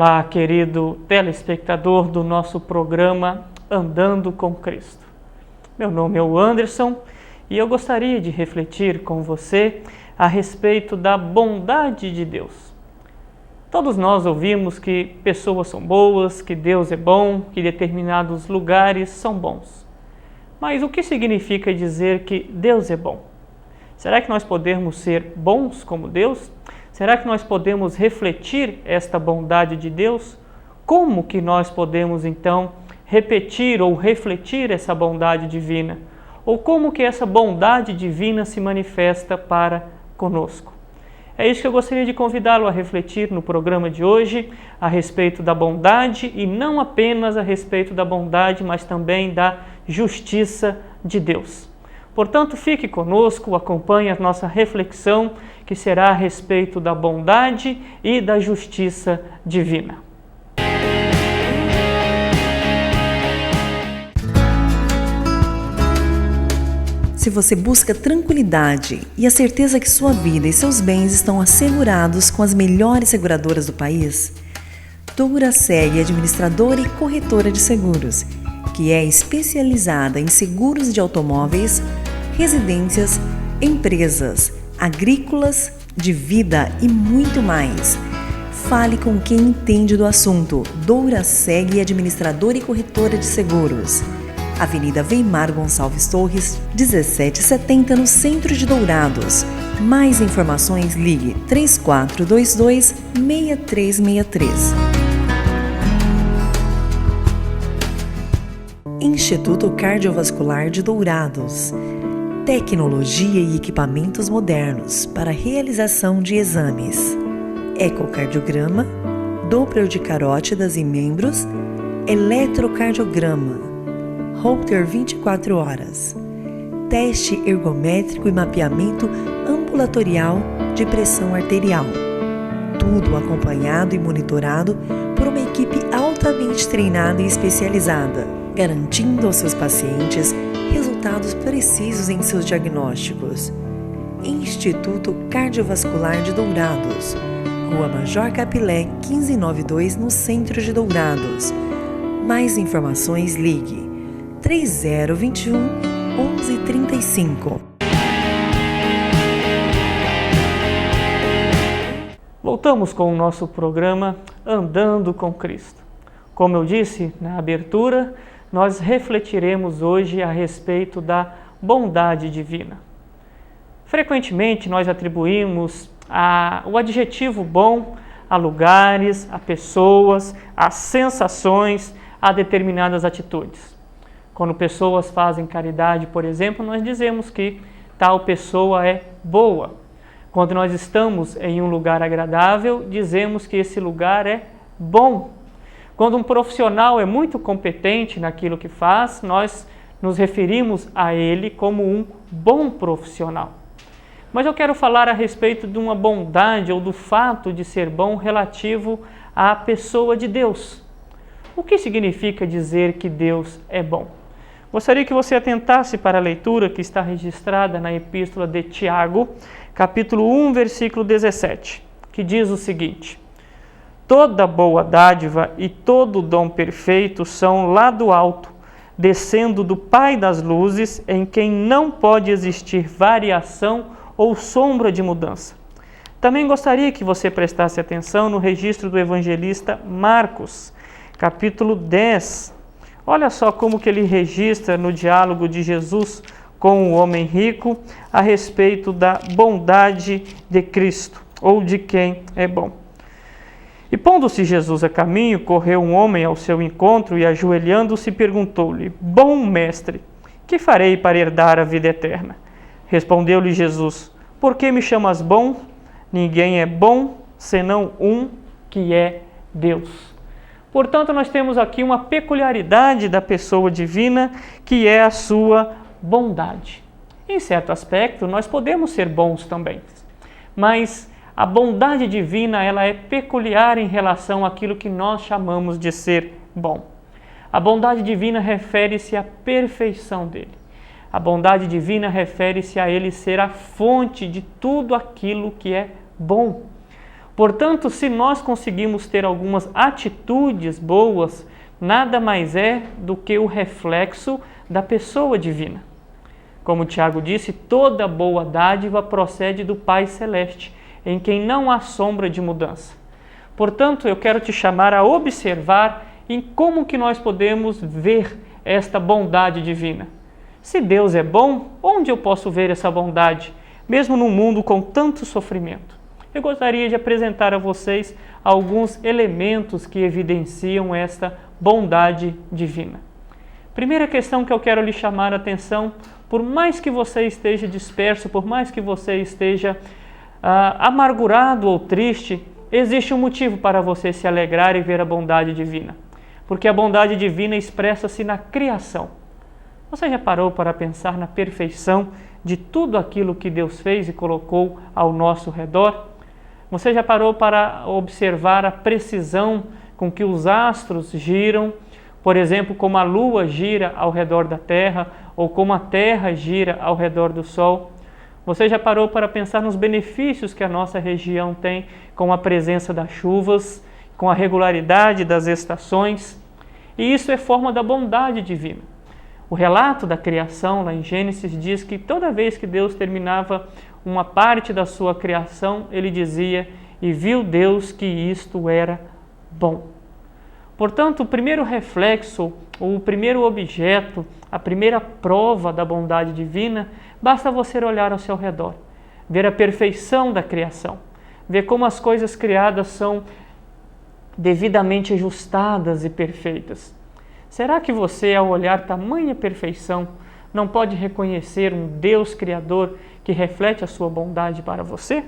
Olá, querido telespectador do nosso programa Andando com Cristo. Meu nome é o Anderson e eu gostaria de refletir com você a respeito da bondade de Deus. Todos nós ouvimos que pessoas são boas, que Deus é bom, que determinados lugares são bons. Mas o que significa dizer que Deus é bom? Será que nós podemos ser bons como Deus? Será que nós podemos refletir esta bondade de Deus? Como que nós podemos, então, repetir ou refletir essa bondade divina? Ou como que essa bondade divina se manifesta para conosco? É isso que eu gostaria de convidá-lo a refletir no programa de hoje, a respeito da bondade, e não apenas a respeito da bondade, mas também da justiça de Deus. Portanto, fique conosco, acompanhe a nossa reflexão, que será a respeito da bondade e da justiça divina. Se você busca tranquilidade e a certeza que sua vida e seus bens estão assegurados com as melhores seguradoras do país, Douraseg é administradora e corretora de seguros, que é especializada em seguros de automóveis, residências, empresas, agrícolas, de vida e muito mais. Fale com quem entende do assunto. Douraseg é administradora e corretora de seguros. Avenida Weimar Gonçalves Torres, 1770, no centro de Dourados. Mais informações, ligue 3422-6363. Instituto Cardiovascular de Dourados. Tecnologia e equipamentos modernos para realização de exames. Ecocardiograma, Doppler de carótidas e membros, eletrocardiograma, Holter 24 horas, teste ergométrico e mapeamento ambulatorial de pressão arterial. Tudo acompanhado e monitorado por uma equipe altamente treinada e especializada, garantindo aos seus pacientes resultados precisos em seus diagnósticos. Instituto Cardiovascular de Dourados, Rua Major Capilé, 1592, no centro de Dourados. Mais informações, ligue 3021 1135. Voltamos com o nosso programa Andando com Cristo. Como eu disse na abertura, nós refletiremos hoje a respeito da bondade divina. Frequentemente nós atribuímos o adjetivo bom a lugares, a pessoas, a sensações, a determinadas atitudes. Quando pessoas fazem caridade, por exemplo, nós dizemos que tal pessoa é boa. Quando nós estamos em um lugar agradável, dizemos que esse lugar é bom. Quando um profissional é muito competente naquilo que faz, nós nos referimos a ele como um bom profissional. Mas eu quero falar a respeito de uma bondade ou do fato de ser bom relativo à pessoa de Deus. O que significa dizer que Deus é bom? Gostaria que você atentasse para a leitura que está registrada na Epístola de Tiago, capítulo 1, versículo 17, que diz o seguinte: toda boa dádiva e todo dom perfeito são lá do alto, descendo do Pai das luzes, em quem não pode existir variação ou sombra de mudança. Também gostaria que você prestasse atenção no registro do evangelista Marcos, capítulo 10. Olha só como que ele registra no diálogo de Jesus com o homem rico a respeito da bondade de Cristo, ou de quem é bom. E pondo-se Jesus a caminho, correu um homem ao seu encontro e, ajoelhando-se, perguntou-lhe: bom mestre, que farei para herdar a vida eterna? Respondeu-lhe Jesus: por que me chamas bom? Ninguém é bom, senão um, que é Deus. Portanto, nós temos aqui uma peculiaridade da pessoa divina, que é a sua bondade. Em certo aspecto, nós podemos ser bons também, mas a bondade divina, ela é peculiar em relação àquilo que nós chamamos de ser bom. A bondade divina refere-se à perfeição dele. A bondade divina refere-se a ele ser a fonte de tudo aquilo que é bom. Portanto, se nós conseguimos ter algumas atitudes boas, nada mais é do que o reflexo da pessoa divina. Como Tiago disse, toda boa dádiva procede do Pai Celeste, em quem não há sombra de mudança. Portanto, eu quero te chamar a observar em como que nós podemos ver esta bondade divina. Se Deus é bom, onde eu posso ver essa bondade, mesmo num mundo com tanto sofrimento? Eu gostaria de apresentar a vocês alguns elementos que evidenciam esta bondade divina. Primeira questão que eu quero lhe chamar a atenção: por mais que você esteja disperso, por mais que você esteja amargurado ou triste, existe um motivo para você se alegrar e ver a bondade divina. Porque a bondade divina expressa-se na criação. Você já parou para pensar na perfeição de tudo aquilo que Deus fez e colocou ao nosso redor? Você já parou para observar a precisão com que os astros giram? Por exemplo, como a Lua gira ao redor da Terra ou como a Terra gira ao redor do Sol? Você já parou para pensar nos benefícios que a nossa região tem com a presença das chuvas, com a regularidade das estações? E isso é forma da bondade divina. O relato da criação, lá em Gênesis, diz que toda vez que Deus terminava uma parte da sua criação, ele dizia: "E viu Deus que isto era bom". Portanto, o primeiro reflexo, o primeiro objeto, a primeira prova da bondade divina, basta você olhar ao seu redor, ver a perfeição da criação, ver como as coisas criadas são devidamente ajustadas e perfeitas. Será que você, ao olhar tamanha perfeição, não pode reconhecer um Deus Criador que reflete a sua bondade para você?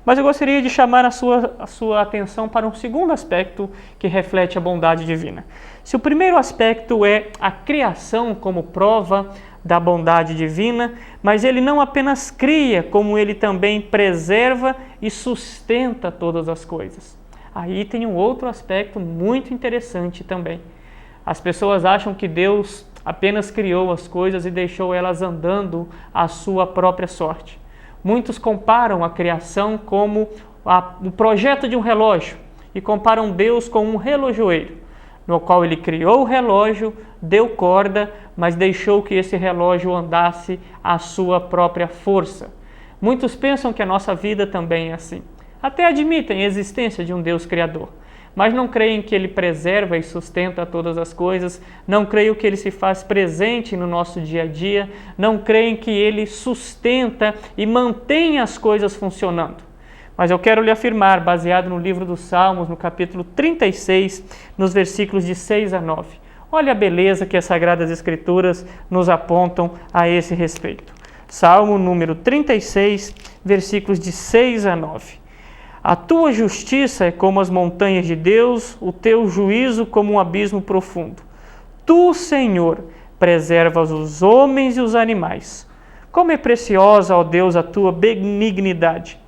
Mas eu gostaria de chamar a sua atenção para um segundo aspecto que reflete a bondade divina. Se o primeiro aspecto é a criação como prova da bondade divina, mas ele não apenas cria, como ele também preserva e sustenta todas as coisas. Aí tem um outro aspecto muito interessante também. As pessoas acham que Deus apenas criou as coisas e deixou elas andando à sua própria sorte. Muitos comparam a criação como o projeto de um relógio e comparam Deus com um relojoeiro, no qual ele criou o relógio, deu corda, mas deixou que esse relógio andasse à sua própria força. Muitos pensam que a nossa vida também é assim. Até admitem a existência de um Deus Criador, mas não creem que Ele preserva e sustenta todas as coisas, não creem que Ele se faz presente no nosso dia a dia, não creem que Ele sustenta e mantém as coisas funcionando. Mas eu quero lhe afirmar, baseado no livro dos Salmos, no capítulo 36, nos versículos de 6 a 9. Olha a beleza que as Sagradas Escrituras nos apontam a esse respeito. Salmo número 36, versículos de 6 a 9. A tua justiça é como as montanhas de Deus, o teu juízo como um abismo profundo. Tu, Senhor, preservas os homens e os animais. Como é preciosa, ó Deus, a tua benignidade.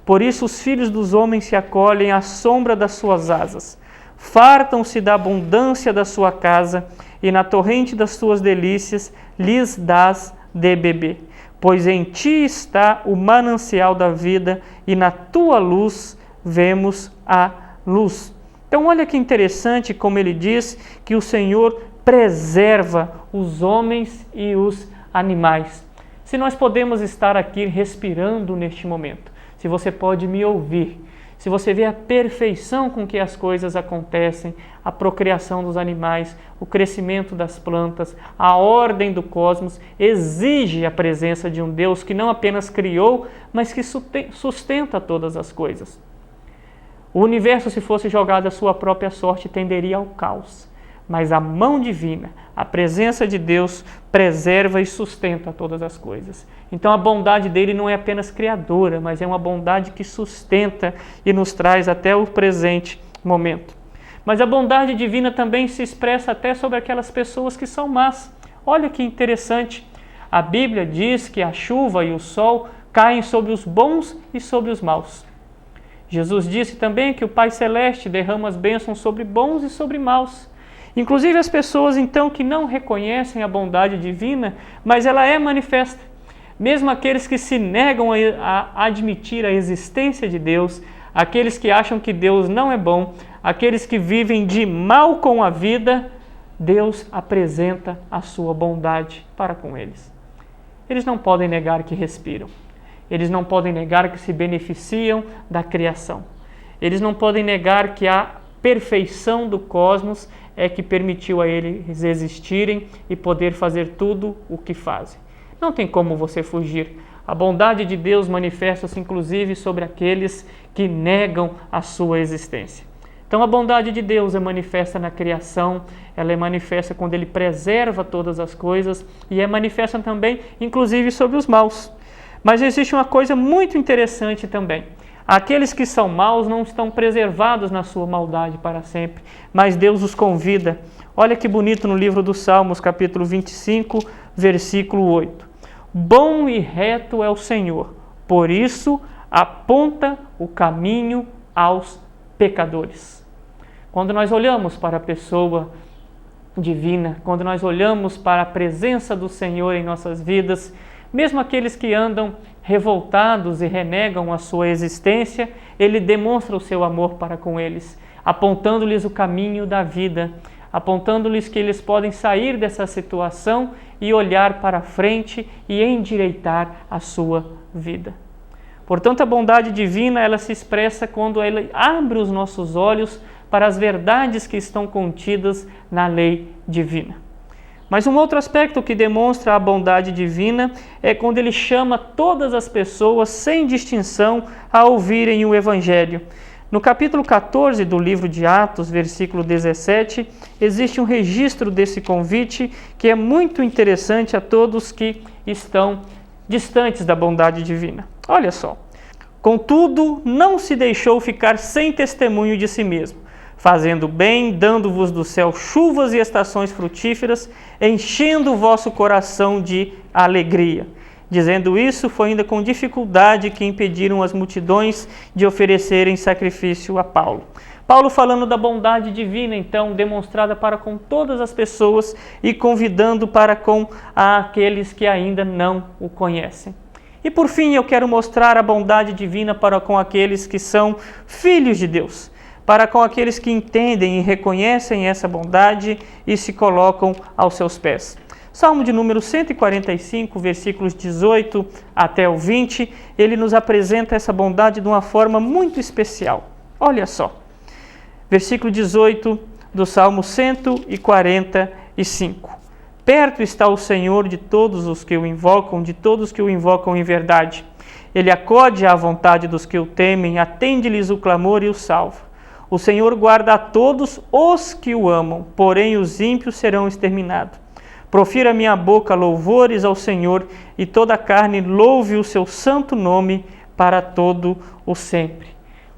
Por isso os filhos dos homens se acolhem à sombra das suas asas. Fartam-se da abundância da sua casa e na torrente das suas delícias lhes dás de beber. Pois em ti está o manancial da vida e na tua luz vemos a luz. Então olha que interessante como ele diz que o Senhor preserva os homens e os animais. Se nós podemos estar aqui respirando neste momento, se você pode me ouvir, se você vê a perfeição com que as coisas acontecem, a procriação dos animais, o crescimento das plantas, a ordem do cosmos, exige a presença de um Deus que não apenas criou, mas que sustenta todas as coisas. O universo, se fosse jogado à sua própria sorte, tenderia ao caos. Mas a mão divina, a presença de Deus, preserva e sustenta todas as coisas. Então a bondade dele não é apenas criadora, mas é uma bondade que sustenta e nos traz até o presente momento. Mas a bondade divina também se expressa até sobre aquelas pessoas que são más. Olha que interessante. A Bíblia diz que a chuva e o sol caem sobre os bons e sobre os maus. Jesus disse também que o Pai Celeste derrama as bênçãos sobre bons e sobre maus. Inclusive as pessoas então que não reconhecem a bondade divina, mas ela é manifesta. Mesmo aqueles que se negam a admitir a existência de Deus, aqueles que acham que Deus não é bom, aqueles que vivem de mal com a vida, Deus apresenta a sua bondade para com eles. Eles não podem negar que respiram. Eles não podem negar que se beneficiam da criação. Eles não podem negar que a perfeição do cosmos é que permitiu a eles existirem e poder fazer tudo o que fazem. Não tem como você fugir. A bondade de Deus manifesta-se inclusive sobre aqueles que negam a sua existência. Então a bondade de Deus é manifesta na criação, ela é manifesta quando Ele preserva todas as coisas e é manifesta também, inclusive, sobre os maus. Mas existe uma coisa muito interessante também. Aqueles que são maus não estão preservados na sua maldade para sempre, mas Deus os convida. Olha que bonito no livro dos Salmos, capítulo 25, versículo 8. Bom e reto é o Senhor, por isso aponta o caminho aos pecadores. Quando nós olhamos para a pessoa divina, quando nós olhamos para a presença do Senhor em nossas vidas, mesmo aqueles que andam revoltados e renegam a sua existência, Ele demonstra o seu amor para com eles, apontando-lhes o caminho da vida, apontando-lhes que eles podem sair dessa situação e olhar para frente e endireitar a sua vida. Portanto, a bondade divina, ela se expressa quando ela abre os nossos olhos para as verdades que estão contidas na lei divina. Mas um outro aspecto que demonstra a bondade divina é quando Ele chama todas as pessoas, sem distinção, a ouvirem o Evangelho. No capítulo 14 do livro de Atos, versículo 17, existe um registro desse convite que é muito interessante a todos que estão distantes da bondade divina. Olha só. Contudo, não se deixou ficar sem testemunho de si mesmo, fazendo bem, dando-vos do céu chuvas e estações frutíferas, enchendo o vosso coração de alegria. Dizendo isso, foi ainda com dificuldade que impediram as multidões de oferecerem sacrifício a Paulo. Paulo falando da bondade divina, então, demonstrada para com todas as pessoas e convidando para com aqueles que ainda não o conhecem. E por fim, eu quero mostrar a bondade divina para com aqueles que são filhos de Deus, para com aqueles que entendem e reconhecem essa bondade e se colocam aos seus pés. Salmo de número 145, versículos 18 até o 20, ele nos apresenta essa bondade de uma forma muito especial. Olha só, versículo 18 do Salmo 145. Perto está o Senhor de todos os que o invocam, de todos que o invocam em verdade. Ele acode à vontade dos que o temem, atende-lhes o clamor e o salva. O Senhor guarda a todos os que o amam, porém os ímpios serão exterminados. Profira minha boca louvores ao Senhor, e toda a carne louve o seu santo nome para todo o sempre.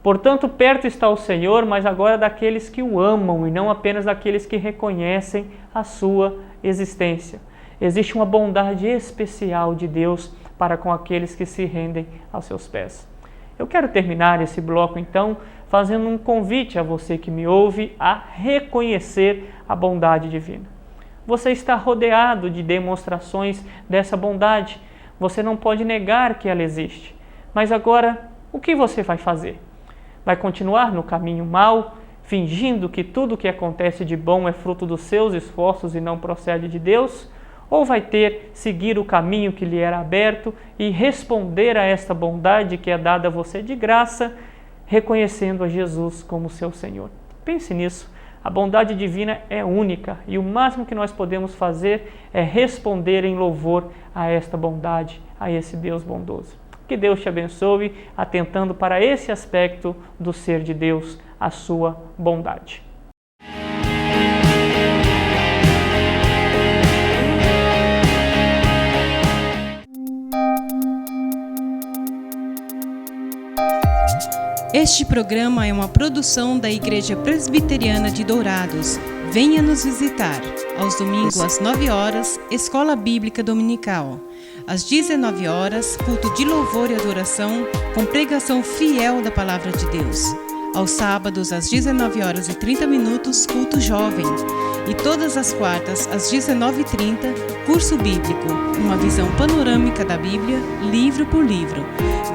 Portanto, perto está o Senhor, mas agora daqueles que o amam, e não apenas daqueles que reconhecem a sua existência. Existe uma bondade especial de Deus para com aqueles que se rendem aos seus pés. Eu quero terminar esse bloco, então, fazendo um convite a você que me ouve a reconhecer a bondade divina. Você está rodeado de demonstrações dessa bondade. Você não pode negar que ela existe. Mas agora, o que você vai fazer? Vai continuar no caminho mau, fingindo que tudo o que acontece de bom é fruto dos seus esforços e não procede de Deus? Ou vai seguir o caminho que lhe era aberto e responder a esta bondade que é dada a você de graça, reconhecendo a Jesus como seu Senhor? Pense nisso. A bondade divina é única e o máximo que nós podemos fazer é responder em louvor a esta bondade, a esse Deus bondoso. Que Deus te abençoe, atentando para esse aspecto do ser de Deus, a sua bondade. Este programa é uma produção da Igreja Presbiteriana de Dourados. Venha nos visitar. Aos domingos às 9 horas, Escola Bíblica Dominical. Às 19 horas, culto de louvor e adoração, com pregação fiel da Palavra de Deus. Aos sábados, às 19 horas e 30 minutos, culto jovem. E todas as quartas, às 19h30, curso bíblico, uma visão panorâmica da Bíblia, livro por livro.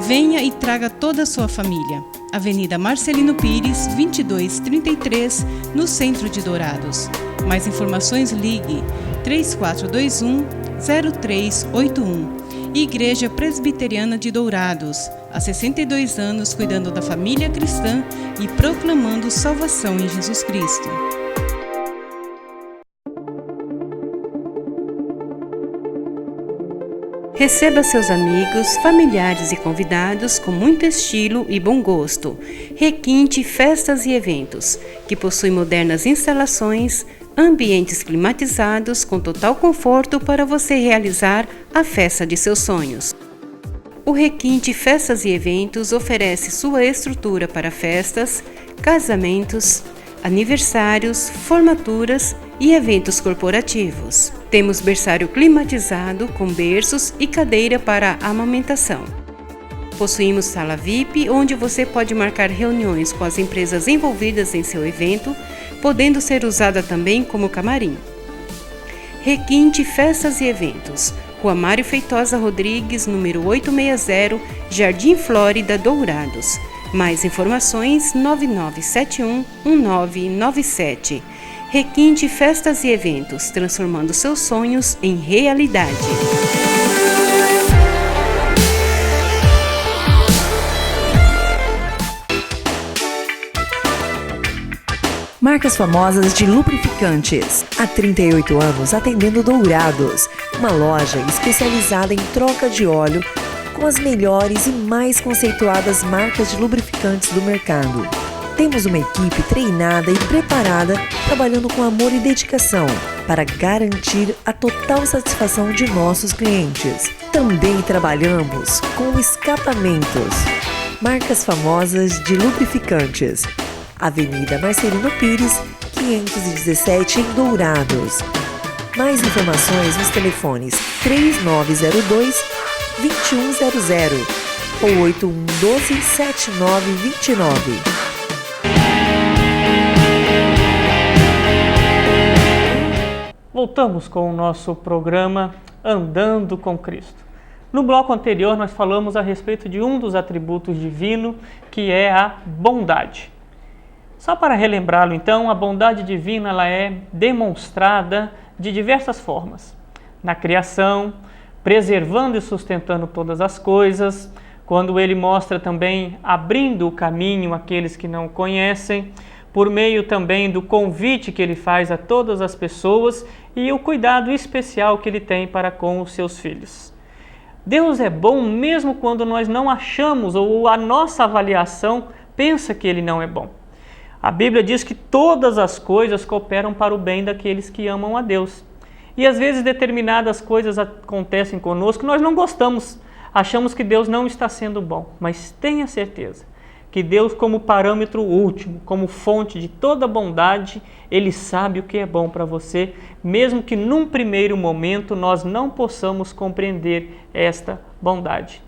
Venha e traga toda a sua família. Avenida Marcelino Pires, 2233, no centro de Dourados. Mais informações, ligue 3421-0381. Igreja Presbiteriana de Dourados, há 62 anos cuidando da família cristã e proclamando salvação em Jesus Cristo. Receba seus amigos, familiares e convidados com muito estilo e bom gosto. Requinte Festas e Eventos, que possui modernas instalações, ambientes climatizados com total conforto para você realizar a festa de seus sonhos. O Requinte Festas e Eventos oferece sua estrutura para festas, casamentos, aniversários, formaturas e eventos corporativos. Temos berçário climatizado com berços e cadeira para amamentação. Possuímos sala VIP, onde você pode marcar reuniões com as empresas envolvidas em seu evento, podendo ser usada também como camarim. Requinte Festas e Eventos, Rua Mário Feitosa Rodrigues, número 860, Jardim Flórida, Dourados. Mais informações 9971-1997. Requinte Festas e Eventos, transformando seus sonhos em realidade. Marcas Famosas de Lubrificantes. Há 38 anos atendendo Dourados. Uma loja especializada em troca de óleo com as melhores e mais conceituadas marcas de lubrificantes do mercado. Temos uma equipe treinada e preparada, trabalhando com amor e dedicação para garantir a total satisfação de nossos clientes. Também trabalhamos com escapamentos. Marcas Famosas de Lubrificantes. Avenida Marcelino Pires, 517, em Dourados. Mais informações nos telefones 3902-2100 ou 8112-7929. Voltamos com o nosso programa Andando com Cristo. No bloco anterior, nós falamos a respeito de um dos atributos divinos, que é a bondade. Só para relembrá-lo, então, a bondade divina ela é demonstrada de diversas formas. Na criação, preservando e sustentando todas as coisas, quando ele mostra também abrindo o caminho àqueles que não o conhecem, por meio também do convite que ele faz a todas as pessoas e o cuidado especial que ele tem para com os seus filhos. Deus é bom mesmo quando nós não achamos ou a nossa avaliação pensa que ele não é bom. A Bíblia diz que todas as coisas cooperam para o bem daqueles que amam a Deus. E às vezes determinadas coisas acontecem conosco, nós não gostamos, achamos que Deus não está sendo bom. Mas tenha certeza que Deus, como parâmetro último, como fonte de toda bondade, Ele sabe o que é bom para você, mesmo que num primeiro momento nós não possamos compreender esta bondade.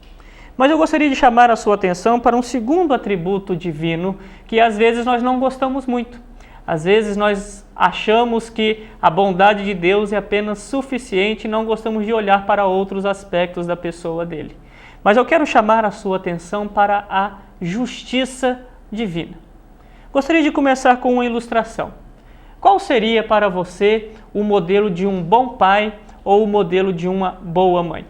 Mas eu gostaria de chamar a sua atenção para um segundo atributo divino que às vezes nós não gostamos muito. Às vezes nós achamos que a bondade de Deus é apenas suficiente e não gostamos de olhar para outros aspectos da pessoa dele. Mas eu quero chamar a sua atenção para a justiça divina. Gostaria de começar com uma ilustração. Qual seria para você o modelo de um bom pai ou o modelo de uma boa mãe?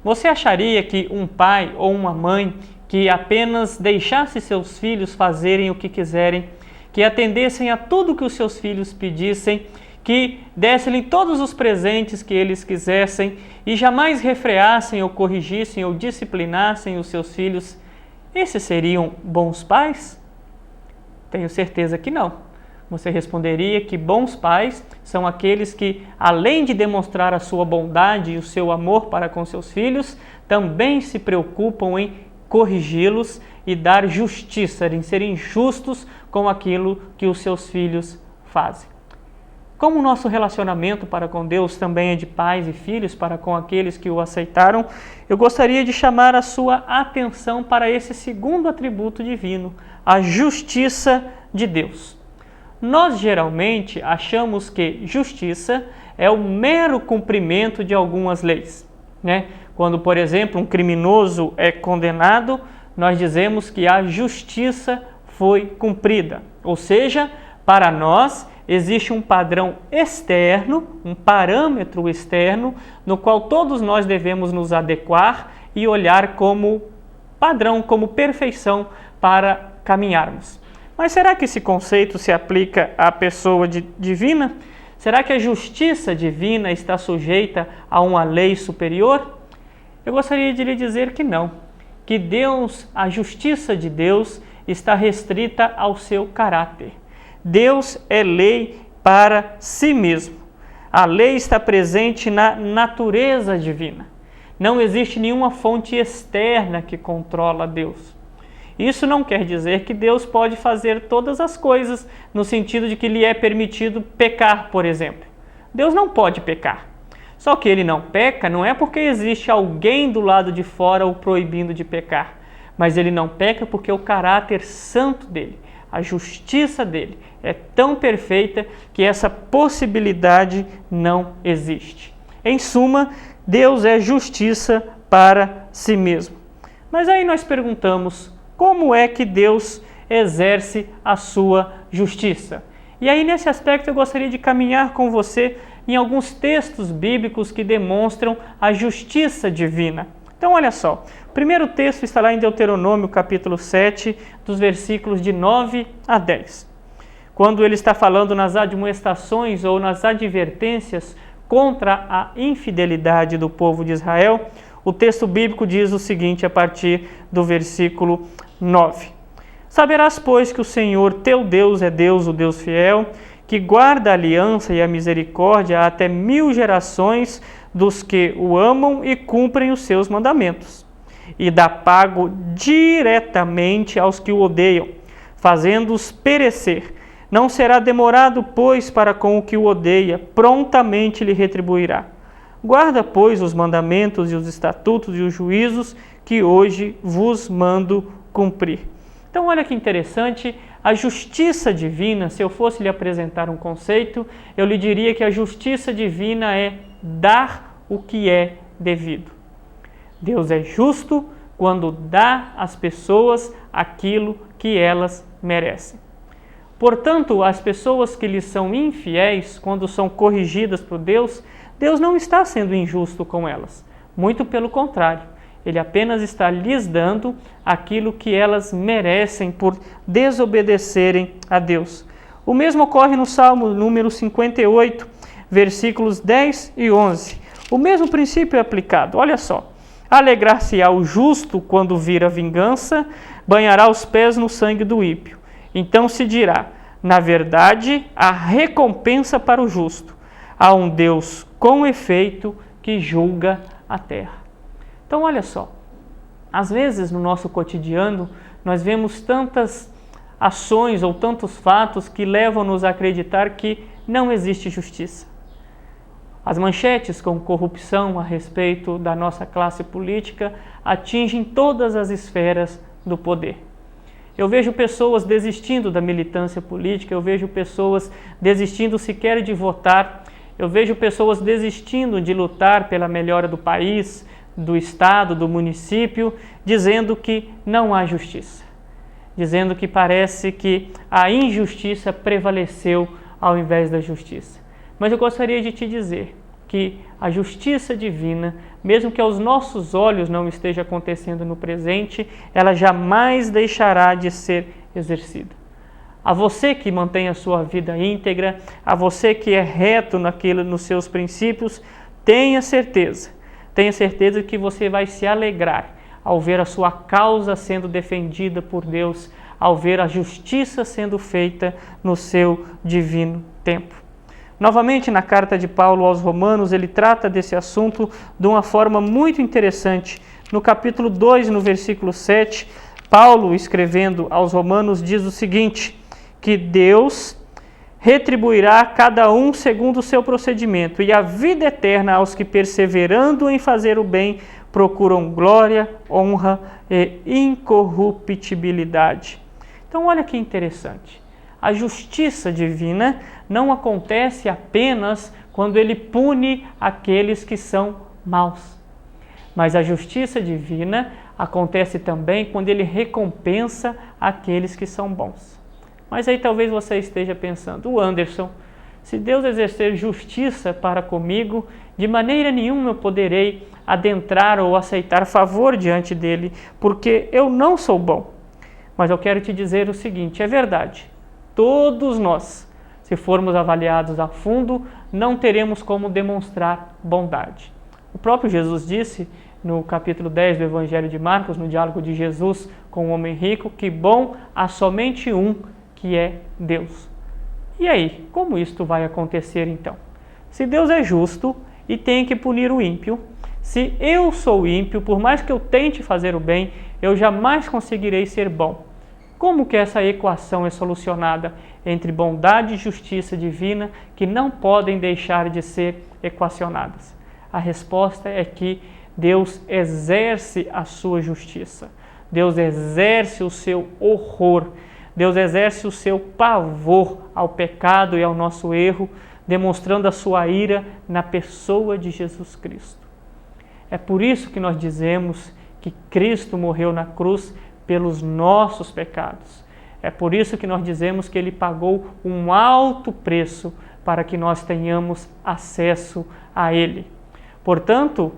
Você acharia que um pai ou uma mãe que apenas deixasse seus filhos fazerem o que quiserem, que atendessem a tudo que os seus filhos pedissem, que dessem-lhe todos os presentes que eles quisessem e jamais refreassem ou corrigissem ou disciplinassem os seus filhos, esses seriam bons pais? Tenho certeza que não. Você responderia que bons pais são aqueles que, além de demonstrar a sua bondade e o seu amor para com seus filhos, também se preocupam em corrigi-los e dar justiça, em serem justos com aquilo que os seus filhos fazem. Como o nosso relacionamento para com Deus também é de pais e filhos para com aqueles que o aceitaram, eu gostaria de chamar a sua atenção para esse segundo atributo divino, a justiça de Deus. Nós geralmente achamos que justiça é o mero cumprimento de algumas leis, né? Quando, por exemplo, um criminoso é condenado, nós dizemos que a justiça foi cumprida. Ou seja, para nós existe um padrão externo, um parâmetro externo, no qual todos nós devemos nos adequar e olhar como padrão, como perfeição para caminharmos. Mas será que esse conceito se aplica à pessoa divina? Será que a justiça divina está sujeita a uma lei superior? Eu gostaria de lhe dizer que não, que Deus, a justiça de Deus está restrita ao seu caráter. Deus é lei para si mesmo. A lei está presente na natureza divina. Não existe nenhuma fonte externa que controla Deus. Isso não quer dizer que Deus pode fazer todas as coisas, no sentido de que lhe é permitido pecar, por exemplo. Deus não pode pecar. Só que ele não peca não é porque existe alguém do lado de fora o proibindo de pecar, mas ele não peca porque o caráter santo dele, a justiça dele, é tão perfeita que essa possibilidade não existe. Em suma, Deus é justiça para si mesmo. Mas aí nós perguntamos, como é que Deus exerce a sua justiça? E aí nesse aspecto eu gostaria de caminhar com você em alguns textos bíblicos que demonstram a justiça divina. Então olha só, o primeiro texto está lá em Deuteronômio capítulo 7, dos versículos de 9 a 10. Quando ele está falando nas admoestações ou nas advertências contra a infidelidade do povo de Israel, o texto bíblico diz o seguinte a partir do versículo 9. Saberás, pois, que o Senhor teu Deus é Deus, o Deus fiel, que guarda a aliança e a misericórdia até 1000 gerações dos que o amam e cumprem os seus mandamentos, e dá pago diretamente aos que o odeiam, fazendo-os perecer. Não será demorado, pois, para com o que o odeia, prontamente lhe retribuirá. Guarda, pois, os mandamentos e os estatutos e os juízos que hoje vos mando cumprir. Então, olha que interessante, a justiça divina, se eu fosse lhe apresentar um conceito, eu lhe diria que a justiça divina é dar o que é devido. Deus é justo quando dá às pessoas aquilo que elas merecem. Portanto, as pessoas que lhes são infiéis, quando são corrigidas por Deus, Deus não está sendo injusto com elas. Muito pelo contrário, Ele apenas está lhes dando aquilo que elas merecem por desobedecerem a Deus. O mesmo ocorre no Salmo número 58, versículos 10 e 11. O mesmo princípio é aplicado. Olha só. Alegrar-se-á o justo quando vir a vingança, banhará os pés no sangue do ímpio. Então se dirá, na verdade, há recompensa para o justo. Há um Deus com efeito que julga a terra. Então olha só, às vezes no nosso cotidiano nós vemos tantas ações ou tantos fatos que levam-nos a acreditar que não existe justiça. As manchetes com corrupção a respeito da nossa classe política atingem todas as esferas do poder. Eu vejo pessoas desistindo da militância política, eu vejo pessoas desistindo sequer de votar, eu vejo pessoas desistindo de lutar pela melhora do país, do estado, do município, dizendo que não há justiça, dizendo que parece que a injustiça prevaleceu ao invés da justiça. Mas eu gostaria de te dizer que a justiça divina, mesmo que aos nossos olhos não esteja acontecendo no presente, ela jamais deixará de ser exercida. A você que mantém a sua vida íntegra, a você que é reto nos seus princípios, tenha certeza que você vai se alegrar ao ver a sua causa sendo defendida por Deus, ao ver a justiça sendo feita no seu divino tempo. Novamente, na carta de Paulo aos Romanos, ele trata desse assunto de uma forma muito interessante. No capítulo 2, no versículo 7, Paulo, escrevendo aos Romanos, diz o seguinte, que Deus retribuirá a cada um segundo o seu procedimento, e a vida eterna aos que, perseverando em fazer o bem, procuram glória, honra e incorruptibilidade. Então, olha que interessante. A justiça divina não acontece apenas quando ele pune aqueles que são maus. Mas a justiça divina acontece também quando Ele recompensa aqueles que são bons. Mas aí talvez você esteja pensando, Anderson, se Deus exercer justiça para comigo, de maneira nenhuma eu poderei adentrar ou aceitar favor diante dele, porque eu não sou bom. Mas eu quero te dizer o seguinte, é verdade, todos nós, se formos avaliados a fundo, não teremos como demonstrar bondade. O próprio Jesus disse, no capítulo 10 do Evangelho de Marcos, no diálogo de Jesus com o homem rico, que bom há somente um, que é Deus. E aí, como isto vai acontecer então? Se Deus é justo e tem que punir o ímpio, se eu sou ímpio, por mais que eu tente fazer o bem, eu jamais conseguirei ser bom. Como que essa equação é solucionada entre bondade e justiça divina que não podem deixar de ser equacionadas? A resposta é que Deus exerce a sua justiça. Deus exerce o seu horror. Deus exerce o seu pavor ao pecado e ao nosso erro, demonstrando a sua ira na pessoa de Jesus Cristo. É por isso que nós dizemos que Cristo morreu na cruz pelos nossos pecados. É por isso que nós dizemos que Ele pagou um alto preço para que nós tenhamos acesso a Ele. Portanto,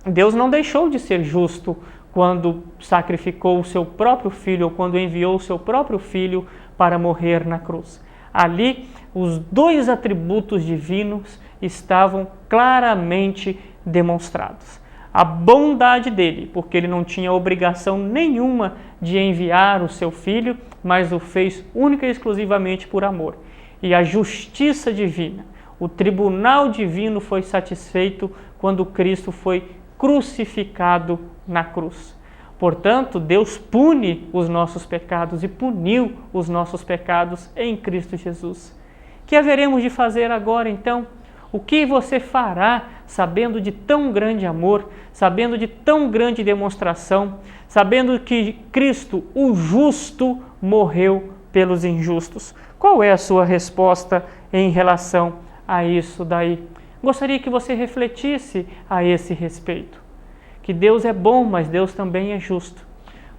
Deus não deixou de ser justo quando sacrificou o seu próprio filho ou quando enviou o seu próprio filho para morrer na cruz. Ali, os dois atributos divinos estavam claramente demonstrados. A bondade dele, porque ele não tinha obrigação nenhuma de enviar o seu filho, mas o fez única e exclusivamente por amor. E a justiça divina, o tribunal divino foi satisfeito quando Cristo foi crucificado na cruz. Portanto, Deus pune os nossos pecados e puniu os nossos pecados em Cristo Jesus. O que haveremos de fazer agora, então? O que você fará sabendo de tão grande amor, sabendo de tão grande demonstração, sabendo que Cristo, o justo, morreu pelos injustos? Qual é a sua resposta em relação a isso daí? Gostaria que você refletisse a esse respeito. Que Deus é bom, mas Deus também é justo.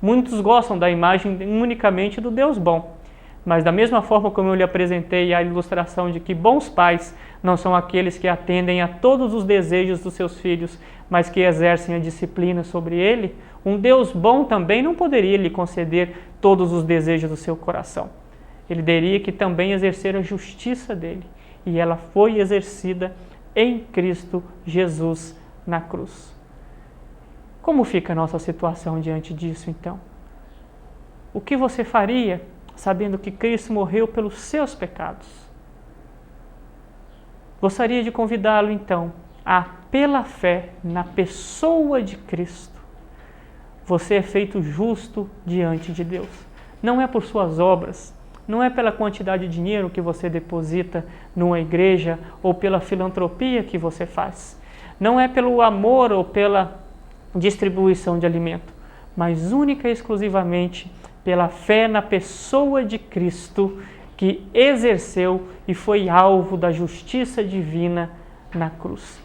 Muitos gostam da imagem unicamente do Deus bom. Mas da mesma forma como eu lhe apresentei a ilustração de que bons pais não são aqueles que atendem a todos os desejos dos seus filhos, mas que exercem a disciplina sobre ele, um Deus bom também não poderia lhe conceder todos os desejos do seu coração. Ele teria que também exercer a justiça dele, e ela foi exercida em Cristo Jesus na cruz. Como fica a nossa situação diante disso, então? O que você faria sabendo que Cristo morreu pelos seus pecados? Gostaria de convidá-lo, então, a, pela fé na pessoa de Cristo, você é feito justo diante de Deus. Não é por suas obras, não é pela quantidade de dinheiro que você deposita numa igreja ou pela filantropia que você faz. Não é pelo amor ou pela distribuição de alimento, mas única e exclusivamente pela fé na pessoa de Cristo, que exerceu e foi alvo da justiça divina na cruz.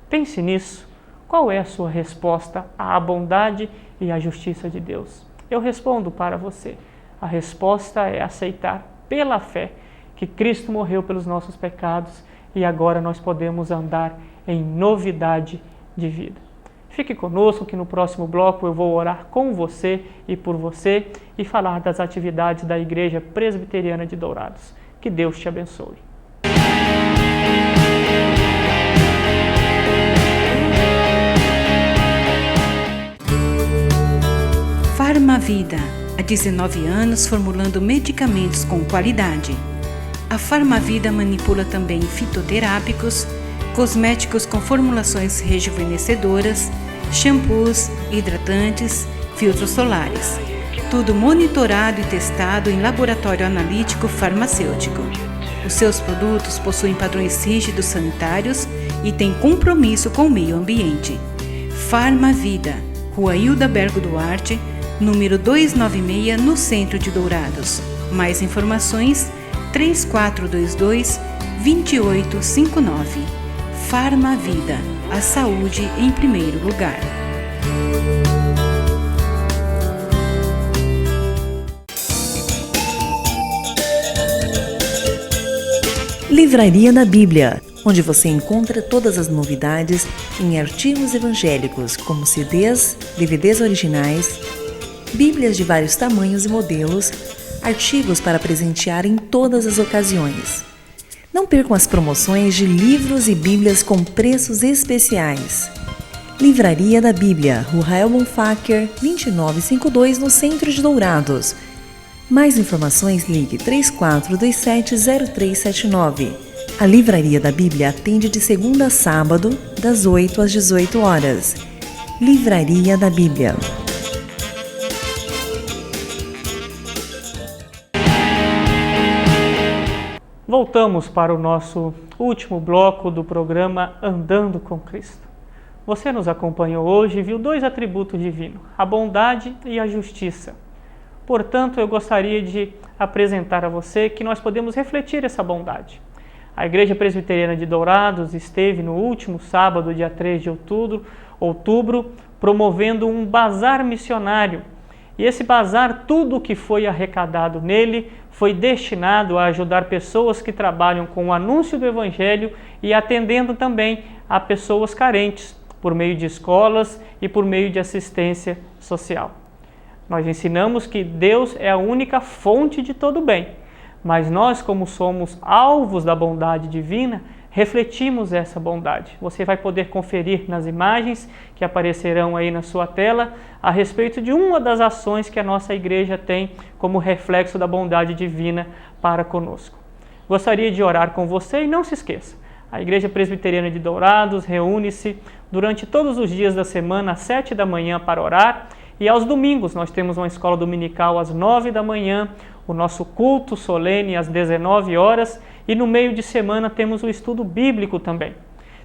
Pense nisso. Qual é a sua resposta à bondade e à justiça de Deus? Eu respondo para você. A resposta é aceitar pela fé que Cristo morreu pelos nossos pecados e agora nós podemos andar em novidade de vida. Fique conosco que no próximo bloco eu vou orar com você e por você e falar das atividades da Igreja Presbiteriana de Dourados. Que Deus te abençoe. Farmavida, há 19 anos formulando medicamentos com qualidade. A Farmavida manipula também fitoterápicos, cosméticos com formulações rejuvenescedoras, shampoos, hidratantes, filtros solares. Tudo monitorado e testado em laboratório analítico farmacêutico. Os seus produtos possuem padrões rígidos sanitários e têm compromisso com o meio ambiente. Farmavida, Rua Hildabergo Duarte, número 296, no centro de Dourados. Mais informações, 3422-2859. Farmavida, a saúde em primeiro lugar. Livraria da Bíblia, onde você encontra todas as novidades em artigos evangélicos, como CDs, DVDs originais, Bíblias de vários tamanhos e modelos, artigos para presentear em todas as ocasiões. Não percam as promoções de livros e Bíblias com preços especiais. Livraria da Bíblia, Rua Rael Bonfacker, 2952, no centro de Dourados. Mais informações, ligue 34270379. A Livraria da Bíblia atende de segunda a sábado, das 8 às 18 horas. Livraria da Bíblia. Voltamos para o nosso último bloco do programa Andando com Cristo. Você nos acompanhou hoje e viu dois atributos divinos, a bondade e a justiça. Portanto, eu gostaria de apresentar a você que nós podemos refletir essa bondade. A Igreja Presbiteriana de Dourados esteve no último sábado, dia 3 de outubro, promovendo um bazar missionário. E esse bazar, tudo o que foi arrecadado nele, foi destinado a ajudar pessoas que trabalham com o anúncio do Evangelho e atendendo também a pessoas carentes, por meio de escolas e por meio de assistência social. Nós ensinamos que Deus é a única fonte de todo bem, mas nós, como somos alvos da bondade divina, refletimos essa bondade. Você vai poder conferir nas imagens que aparecerão aí na sua tela a respeito de uma das ações que a nossa igreja tem como reflexo da bondade divina para conosco. Gostaria de orar com você e não se esqueça, a Igreja Presbiteriana de Dourados reúne-se durante todos os dias da semana às 7 da manhã para orar. E aos domingos nós temos uma escola dominical às 9 da manhã, o nosso culto solene às 19 horas e no meio de semana temos o estudo bíblico também.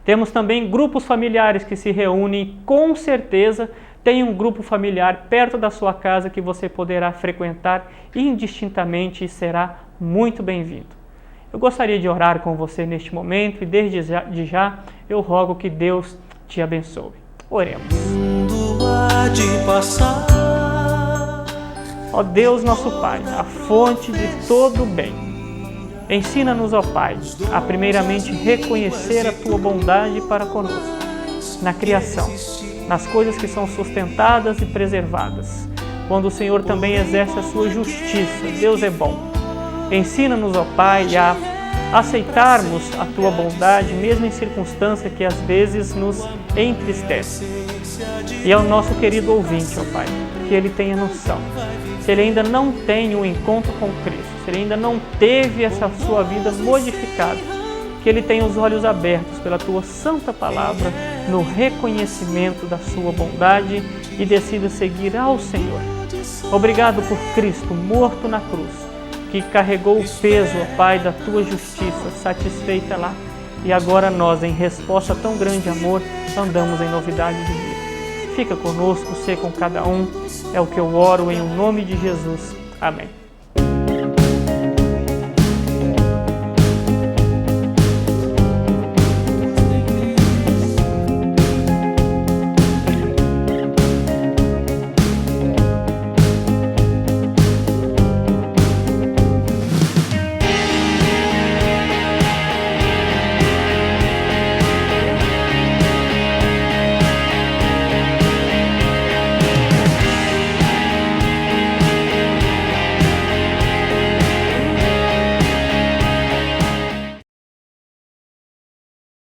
Temos também grupos familiares que se reúnem, com certeza tem um grupo familiar perto da sua casa que você poderá frequentar indistintamente e será muito bem-vindo. Eu gostaria de orar com você neste momento e desde já eu rogo que Deus te abençoe. Oremos. Ó Deus nosso Pai, a fonte de todo o bem, ensina-nos, ó Pai, a primeiramente reconhecer a Tua bondade para conosco, na criação, nas coisas que são sustentadas e preservadas, quando o Senhor também exerce a Sua justiça. Deus é bom. Ensina-nos, ó Pai, a aceitarmos a Tua bondade, mesmo em circunstância que às vezes nos entristece. E ao nosso querido ouvinte, ó Pai, que ele tenha noção. Se ele ainda não tem um encontro com Cristo, se ele ainda não teve essa sua vida modificada, que ele tenha os olhos abertos pela Tua santa palavra no reconhecimento da Sua bondade e decida seguir ao Senhor. Obrigado por Cristo morto na cruz, que carregou o peso, ó Pai, da Tua justiça, satisfeita lá. E agora nós, em resposta a tão grande amor, andamos em novidade de vida. Fica conosco, ser com cada um, é o que eu oro em nome de Jesus. Amém.